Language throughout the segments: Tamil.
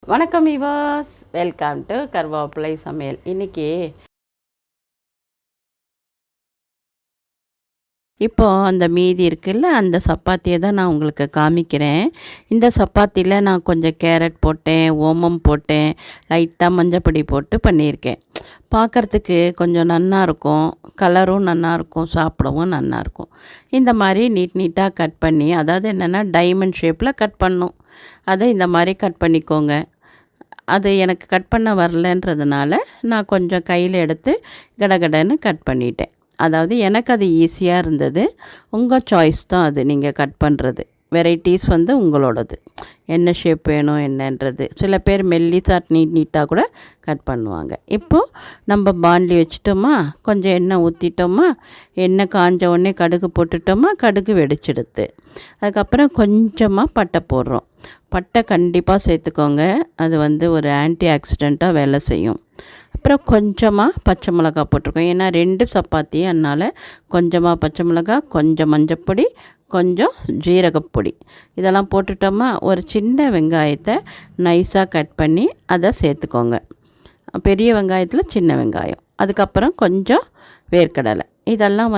வணக்கம் விவாஸ், வெல்கம் டு கருவேப்பிலை சமையல். இன்றைக்கி இப்போது அந்த மீதி இருக்குல்ல, அந்த சப்பாத்தியை தான் நான் உங்களுக்கு காமிக்கிறேன். இந்த சப்பாத்தியில் நான் கொஞ்சம் கேரட் போட்டேன், ஓமம் போட்டேன், லைட்டாக மஞ்சப்பொடி போட்டு பண்ணியிருக்கேன். பார்க்குறதுக்கு கொஞ்சம் நல்லாயிருக்கும், கலரும் நல்லாயிருக்கும், சாப்பிடவும் நல்லாயிருக்கும். இந்த மாதிரி நீட்டாக கட் பண்ணி, அதாவது என்னென்னா டைமண்ட் ஷேப்பில் கட் பண்ணணும். அதை இந்த மாதிரி கட் பண்ணிக்கோங்க. அது எனக்கு கட் பண்ண வரலன்றதுனால நான் கொஞ்சம் கையில் எடுத்து கடகடன்னு கட் பண்ணிட்டேன். அதாவது எனக்கு அது ஈஸியாக இருந்தது. உங்கள் சாய்ஸ் தான் அது, நீங்கள் கட் பண்ணுறது. வெரைட்டிஸ் உங்களோடது, என்ன ஷேப் வேணும் என்னன்றது. சில பேர் மெல்லிசாட் நீட்டாக கூட கட் பண்ணுவாங்க. இப்போது நம்ம பாண்டி வச்சிட்டோமா, கொஞ்சம் எண்ணெய் ஊற்றிட்டோமா, எண்ணெய் காஞ்ச உடனே கடுகு போட்டுட்டோமா, கடுகு வெடிச்சிடுது. அதுக்கப்புறம் கொஞ்சமாக பட்டை போடுறோம். பட்டை கண்டிப்பாக சேர்த்துக்கோங்க, அது ஒரு ஆன்டி ஆக்சிடெண்ட்டாக வேலை செய்யும். அப்புறம் கொஞ்சமாக பச்சை மிளகா போட்டிருக்கோம், ஏன்னா 2 சப்பாத்தி, அதனால் கொஞ்சமாக பச்சை மிளகா, கொஞ்சம் மஞ்சப்பொடி, கொஞ்சம் ஜீரகப்பொடி, இதெல்லாம் போட்டுட்டோமா. ஒரு சின்ன வெங்காயத்தை நைஸாக கட் பண்ணி அதை சேர்த்துக்கோங்க. பெரிய வெங்காயத்தில் சின்ன வெங்காயம், அதுக்கப்புறம் கொஞ்சம் வேர்க்கடலை, இதெல்லாம்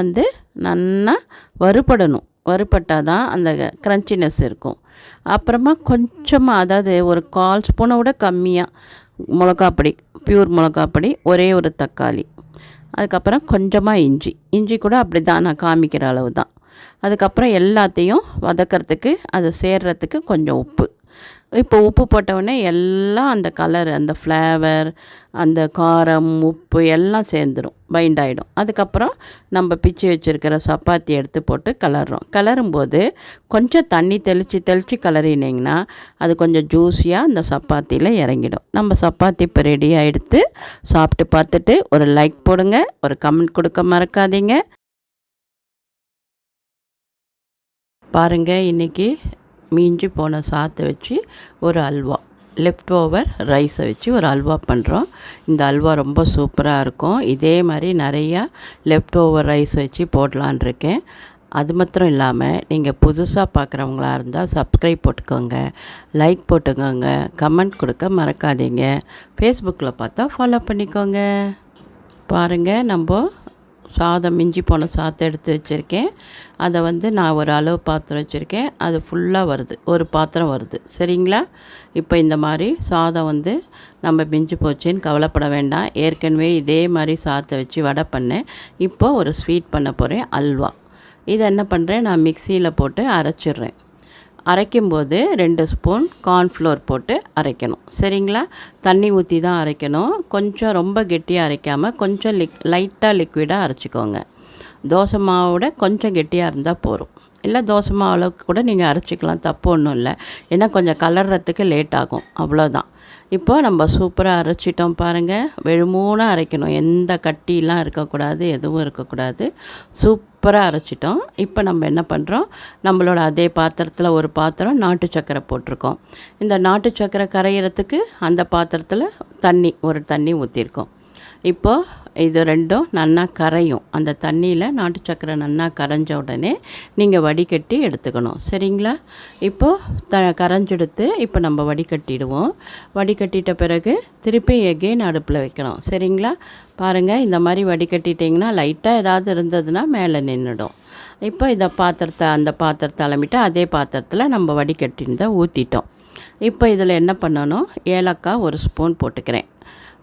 நல்லா வறுபடணும். வறுபட்டால் தான் அந்த க்ரன்ச்சினஸ் இருக்கும். அப்புறமா கொஞ்சமாக, அதாவது ஒரு 1/4 ஸ்பூனை விட கம்மியாக மிளகாப்பொடி, பியூர் மிளகாப்பொடி, ஒரே ஒரு தக்காளி, அதுக்கப்புறம் கொஞ்சமாக இஞ்சி கூட அப்படி தான் நான் காமிக்கிற அளவு தான். அதுக்கப்புறம் எல்லாத்தையும் வதக்கிறதுக்கு, அது சேர்கிறதுக்கு கொஞ்சம் உப்பு. இப்போ உப்பு போட்டவுடனே எல்லாம் அந்த கலர், அந்த ஃப்ளேவர், அந்த காரம், உப்பு எல்லாம் சேர்ந்துடும், பைண்ட் ஆகிடும். அதுக்கப்புறம் நம்ம பிச்சு வச்சுருக்கிற சப்பாத்தி எடுத்து போட்டு கிளறும்போது கொஞ்சம் தண்ணி தெளித்து கிளறினீங்கன்னா அது கொஞ்சம் ஜூஸியாக அந்த சப்பாத்தியில் இறங்கிடும். நம்ம சப்பாத்தி இப்போ ரெடி ஆகிடுத்து. சாப்பிட்டு பார்த்துட்டு ஒரு லைக் போடுங்க, ஒரு கமெண்ட் கொடுக்க மறக்காதீங்க. பாருங்கள், இன்றைக்கி மீஞ்சி போன சாத்தை வச்சு ஒரு அல்வா, லெஃப்ட் ஓவர் ரைஸை வச்சு ஒரு அல்வா பண்ணுறோம். இந்த அல்வா ரொம்ப சூப்பராக இருக்கும். இதே மாதிரி நிறையா லெஃப்ட் ஓவர் ரைஸ் வச்சு போடலான் இருக்கேன். அது மாத்திரம் இல்லாமல் நீங்கள் புதுசாக பார்க்குறவங்களா இருந்தால் சப்ஸ்கிரைப் போட்டுக்கோங்க, லைக் போட்டுக்கோங்க, கமெண்ட் கொடுக்க மறக்காதீங்க. ஃபேஸ்புக்கில் பார்த்தா ஃபாலோ பண்ணிக்கோங்க. பாருங்கள், நம்ம சாதம் மிஞ்சி போன சாதத்தை எடுத்து வச்சுருக்கேன். அதை நான் ஒரு அளவு பாத்திரம் வச்சுருக்கேன், அது ஃபுல்லாக வருது, ஒரு பாத்திரம் வருது, சரிங்களா? இப்போ இந்த மாதிரி சாதம் நம்ம மிஞ்சி போச்சுன்னு கவலைப்பட வேண்டாம். ஏற்கனவே இதே மாதிரி சாதத்தை வச்சு வடை பண்ணேன். இப்போ ஒரு ஸ்வீட் பண்ண போகிறேன், அல்வா. இதை என்ன பண்ணுறேன், நான் மிக்சியில் போட்டு அரைச்சிட்றேன். அரைக்கும்போது 2 ஸ்பூன் கார்ன்ஃப்ளோர் போட்டு அரைக்கணும், சரிங்களா? தண்ணி ஊற்றி தான் அரைக்கணும். கொஞ்சம் ரொம்ப கெட்டியாக அரைக்காமல் கொஞ்சம் லைட்டாக லிக்விடாக அரைச்சிக்கோங்க. தோசை மாவோட கொஞ்சம் கெட்டியாக இருந்தால் போதும். இல்லை தோசை மாவு அளவுக்கு கூட நீங்கள் அரைச்சிக்கலாம், தப்பு ஒன்றும் இல்லை. ஏன்னா கொஞ்சம் கலர்றதுக்கு லேட் ஆகும், அவ்வளோதான். இப்போது நம்ம சூப்பராக அரைச்சிட்டோம் பாருங்கள். வெறுமூணாக அரைக்கணும், எந்த கட்டிலாம் இருக்கக்கூடாது, எதுவும் இருக்கக்கூடாது. சூப்பராக அரைச்சிட்டோம். இப்போ நம்ம என்ன பண்ணுறோம், நம்மளோட அதே பாத்திரத்தில் ஒரு பாத்திரம் நாட்டு சக்கரை போட்டிருக்கோம். இந்த நாட்டு சக்கரை கரையிறதுக்கு அந்த பாத்திரத்தில் ஒரு தண்ணி ஊற்றிருக்கோம். இப்போது இது ரெண்டும் நல்லா கரையும். அந்த தண்ணியில் நாட்டு சக்கரை நல்லா கரைஞ்ச உடனே நீங்கள் வடிகட்டி எடுத்துக்கணும், சரிங்களா? இப்போது கரைஞ்செடுத்து இப்போ நம்ம வடிகட்டிடுவோம். வடிகட்டிட்ட பிறகு திருப்பி எகெயின் அடுப்பில் வைக்கணும், சரிங்களா? பாருங்கள், இந்த மாதிரி வடிகட்டிட்டிங்கன்னா லைட்டாக ஏதாவது இருந்ததுன்னா மேலே நின்றுடும். இப்போ அந்த பாத்திரத்தை அலம்பிட்டு அதே பாத்திரத்தில் நம்ம வடிகட்டிருந்தால் ஊற்றிட்டோம். இப்போ இதில் என்ன பண்ணணும், ஏலக்காய் 1 ஸ்பூன் போட்டுக்கிறேன்.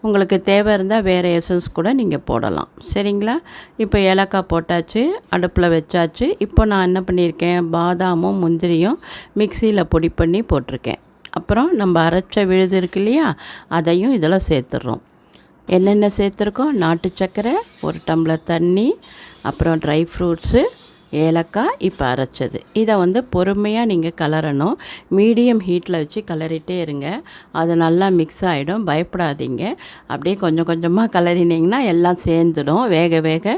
உங்களுக்கு தேவை இருந்தால் வேறு எசன்ஸ் கூட நீங்கள் போடலாம், சரிங்களா? இப்போ ஏலக்காய் போட்டாச்சு, அடுப்பில் வச்சாச்சு. இப்போ நான் என்ன பண்ணியிருக்கேன், பாதாமும் முந்திரியும் மிக்சியில் பொடி பண்ணி போட்டிருக்கேன். அப்புறம் நம்ம அரைச்ச விழுது இருக்கு இல்லையா, அதையும் இதில் சேர்த்துடுறோம். என்னென்ன சேர்த்துருக்கோம், நாட்டு சக்கரை, 1 டம்ளர் தண்ணி, அப்புறம் ட்ரை ஃப்ரூட்ஸு, ஏலக்காய், இப்போ அரைச்சது. இதை பொறுமையாக நீங்கள் கலரணும். மீடியம் ஹீட்டில் வச்சு கலரிட்டே இருங்க, அது நல்லா மிக்ஸ் ஆகிடும். பயப்படாதீங்க, அப்படியே கொஞ்சம் கொஞ்சமாக கலரினீங்கன்னா எல்லாம் சேர்ந்துடும், வேக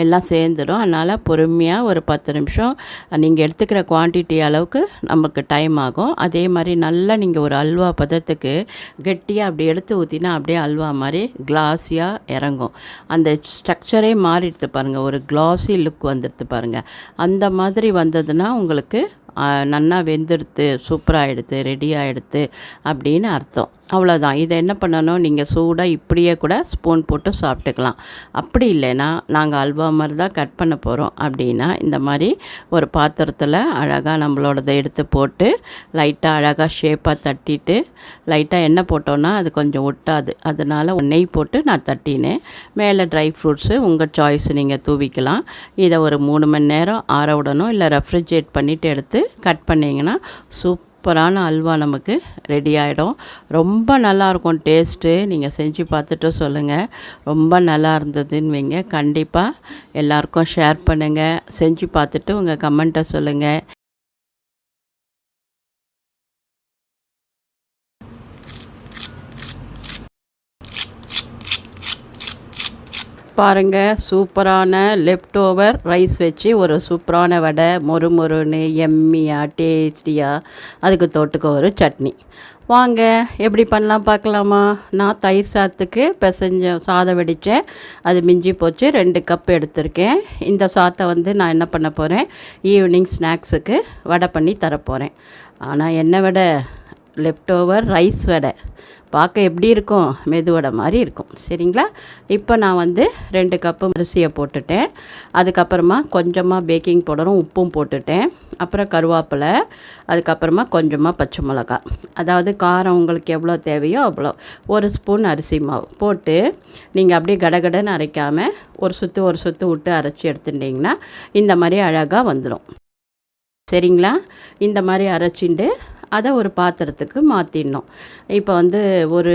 எல்லாம் சேர்ந்துடும். அதனால் பொறுமையாக ஒரு 10 நிமிஷம் நீங்கள் எடுத்துக்கிற குவான்டிட்டி அளவுக்கு நமக்கு டைம் ஆகும். அதே மாதிரி நல்லா நீங்கள் ஒரு அல்வா பதத்துக்கு கெட்டியாக அப்படி எடுத்து ஊற்றினா அப்படியே அல்வா மாதிரி கிளாஸியாக இறங்கும். அந்த ஸ்ட்ரக்சரே மாறிடுது பாருங்கள், ஒரு கிளாஸி லுக் வந்துடுது பாருங்கள். அந்த மாதிரி வந்ததுன்னா உங்களுக்கு நல்லா வெந்துடுத்து, சூப்பராகிடுது, ரெடி ஆகிடுது அப்படின்னு அர்த்தம். அவ்வளோதான். இதை என்ன பண்ணணும், நீங்கள் சூடாக இப்படியே கூட ஸ்பூன் போட்டு சாப்பிட்டுக்கலாம். அப்படி இல்லைன்னா நாங்கள் அல்வா மாதிரி தான் கட் பண்ண போகிறோம் அப்படின்னா, இந்த மாதிரி ஒரு பாத்திரத்தில் அழகாக நம்மளோடதை எடுத்து போட்டு லைட்டாக அழகாக ஷேப்பாக தட்டிட்டு லைட்டாக எண்ணெய் போட்டோன்னா அது கொஞ்சம் ஒட்டாது. அதனால் நெய் போட்டு நான் தட்டினேன். மேலே ட்ரை ஃப்ரூட்ஸு உங்கள் சாய்ஸ் நீங்கள் தூவிக்கலாம். இதை ஒரு 3 மணி நேரம் ஆற விடணும். இல்லை ரெஃப்ரிஜரேட் பண்ணிவிட்டு எடுத்து கட் பண்ணிங்கன்னா சூப்பரான அல்வா நமக்கு ரெடி ஆகிடும். ரொம்ப நல்லாயிருக்கும் டேஸ்ட்டு. நீங்கள் செஞ்சு பார்த்துட்டு சொல்லுங்கள். ரொம்ப நல்லா இருந்ததுன்னு வைங்க. கண்டிப்பாக எல்லாருக்கும் ஷேர் பண்ணுங்கள். செஞ்சு பார்த்துட்டு உங்கள் கமெண்ட்டை சொல்லுங்கள். பாருங்கள், சூப்பரான லெஃப்ட் ஓவர் ரைஸ் வச்சு ஒரு சூப்பரான வடை, மொறு மொறுன்னு எம்மியாக டேஸ்டியாக. அதுக்கு தொட்டுக்க ஒரு சட்னி. வாங்க எப்படி பண்ணலாம் பார்க்கலாமா? நான் தயிர் சாதத்துக்கு சாதம் வடித்தேன். அது மிஞ்சி போச்சு. 2 கப் எடுத்திருக்கேன். இந்த சாதத்தை நான் என்ன பண்ண போகிறேன், ஈவினிங் ஸ்நாக்ஸுக்கு வடை பண்ணி தரப்போகிறேன். ஆனால் என்ன வடை? லெஃப்ட் ஓவர் ரைஸ் வடை. பார்க்க எப்படி இருக்கும்? மெது வடை மாதிரி இருக்கும். சரிங்களா? இப்போ நான் 2 கப்பு அரிசியை போட்டுட்டேன். அதுக்கப்புறமா கொஞ்சமாக பேக்கிங் பவுடரும் உப்பும் போட்டுட்டேன். அப்புறம் கருவேப்பிலை, அதுக்கப்புறமா கொஞ்சமாக பச்சை மிளகா. அதாவது காரம் உங்களுக்கு எவ்வளோ தேவையோ அவ்வளோ. 1 ஸ்பூன் அரிசி மாவு போட்டு நீங்கள் அப்படியே கடகடன்னு அரைக்காமல் ஒரு சுற்று விட்டு அரைச்சி எடுத்துட்டிங்கன்னா இந்த மாதிரி அழகாக வந்துடும். சரிங்களா? இந்த மாதிரி அரைச்சிட்டு அதை ஒரு பாத்திரத்துக்கு மாற்றிடணும். இப்போ ஒரு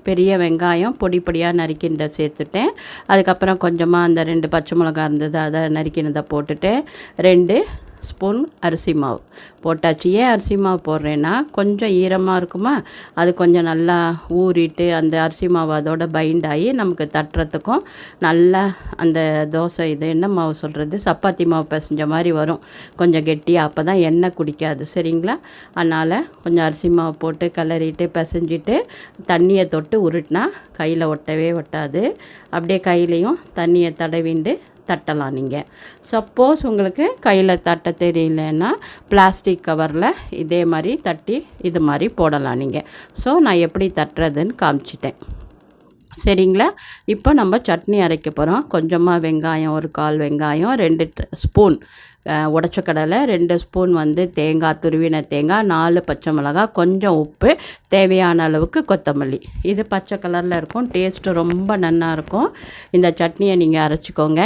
பெரிய வெங்காயம் பொடியாக நறுக்கின்ற சேர்த்துட்டேன். அதுக்கப்புறம் கொஞ்சமாக அந்த 2 பச்சை மிளகா இருந்தது, அதை நறுக்கினதை போட்டுட்டேன். 2 ஸ்பூன் அரிசி மாவு போட்டாச்சு. ஏன் அரிசி மாவு போடுறேன்னா, கொஞ்சம் ஈரமாக இருக்குமா, அது கொஞ்சம் நல்லா ஊறிட்டு அந்த அரிசி மாவு அதோட பைண்ட் ஆகி நமக்கு தட்டுறதுக்கும் நல்லா அந்த தோசை இது என்ன மாவு சொல்கிறது, சப்பாத்தி மாவு பிசைஞ்ச மாதிரி வரும். கொஞ்சம் கெட்டியாக, அப்போ தான் எண்ணெய் குடிக்காது. சரிங்களா? அதனால் கொஞ்சம் அரிசி மாவு போட்டு கிளறிட்டு பிசைஞ்சிட்டு தண்ணியை தொட்டு உருட்டினா கையில் ஒட்டவே ஒட்டாது. அப்படியே கையிலையும் தண்ணியை தடவிண்டு தட்டலாம். நீங்கள் சப்போஸ் உங்களுக்கு கையில் தட்ட தெரியலன்னா பிளாஸ்டிக் கவரில் இதே மாதிரி தட்டி இது மாதிரி போடலாம் நீங்கள். ஸோ நான் எப்படி தட்டுறதுன்னு காமிச்சிட்டேன். சரிங்களா? இப்போ நம்ம சட்னி அரைக்க போகிறோம். கொஞ்சமாக வெங்காயம், ஒரு 1/4 வெங்காயம், 2 ஸ்பூன் உடச்ச கடலை, 2 ஸ்பூன் தேங்காய், துருவின தேங்காய், 4 பச்சை மிளகாய், கொஞ்சம் உப்பு, தேவையான அளவுக்கு கொத்தமல்லி. இது பச்சை கலரில் இருக்கும். டேஸ்ட்டு ரொம்ப நல்லாயிருக்கும். இந்த சட்னியை நீங்கள் அரைச்சிக்கோங்க.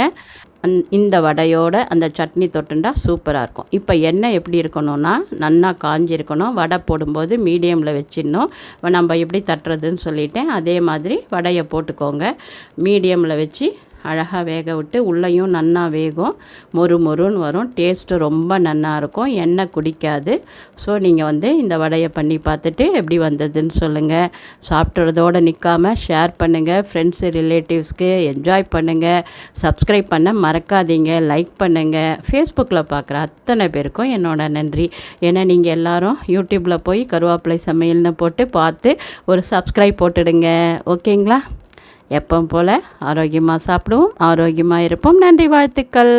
இந்த வடையோட அந்த சட்னி தொட்டுண்டா சூப்பராக இருக்கும். இப்போ எண்ணெய் எப்படி இருக்கணும்னா நல்லா காஞ்சிருக்கணும். வடை போடும்போது மீடியமில் வச்சிடணும். நம்ம எப்படி தட்டுறதுன்னு சொல்லிட்டேன். அதே மாதிரி வடையை போட்டுக்கோங்க. மீடியமில் வச்சு அழகாக வேக விட்டு உள்ளேயும் நன்னா வேகும். மொறுன்னு வரும். டேஸ்ட்டு ரொம்ப நல்லாயிருக்கும். எண்ணெய் குடிக்காது. ஸோ நீங்கள் இந்த வடையை பண்ணி பார்த்துட்டு எப்படி வந்ததுன்னு சொல்லுங்கள். சாப்பிட்றதோடு நிற்காமல் ஷேர் பண்ணுங்கள். ஃப்ரெண்ட்ஸு ரிலேட்டிவ்ஸ்க்கு என்ஜாய் பண்ணுங்கள். சப்ஸ்கிரைப் பண்ண மறக்காதீங்க. லைக் பண்ணுங்கள். ஃபேஸ்புக்கில் பார்க்குற அத்தனை பேருக்கும் என்னோட நன்றி. ஏன்னா நீங்கள் எல்லோரும் யூடியூப்பில் போய் கருவேப்பிலை சமையல்னு போட்டு பார்த்து ஒரு சப்ஸ்கிரைப் போட்டுடுங்க. ஓகேங்களா? எப்பவும் போல் ஆரோக்கியமாக சாப்பிடுவோம், ஆரோக்கியமாக இருப்போம். நன்றி, வாழ்த்துக்கள்.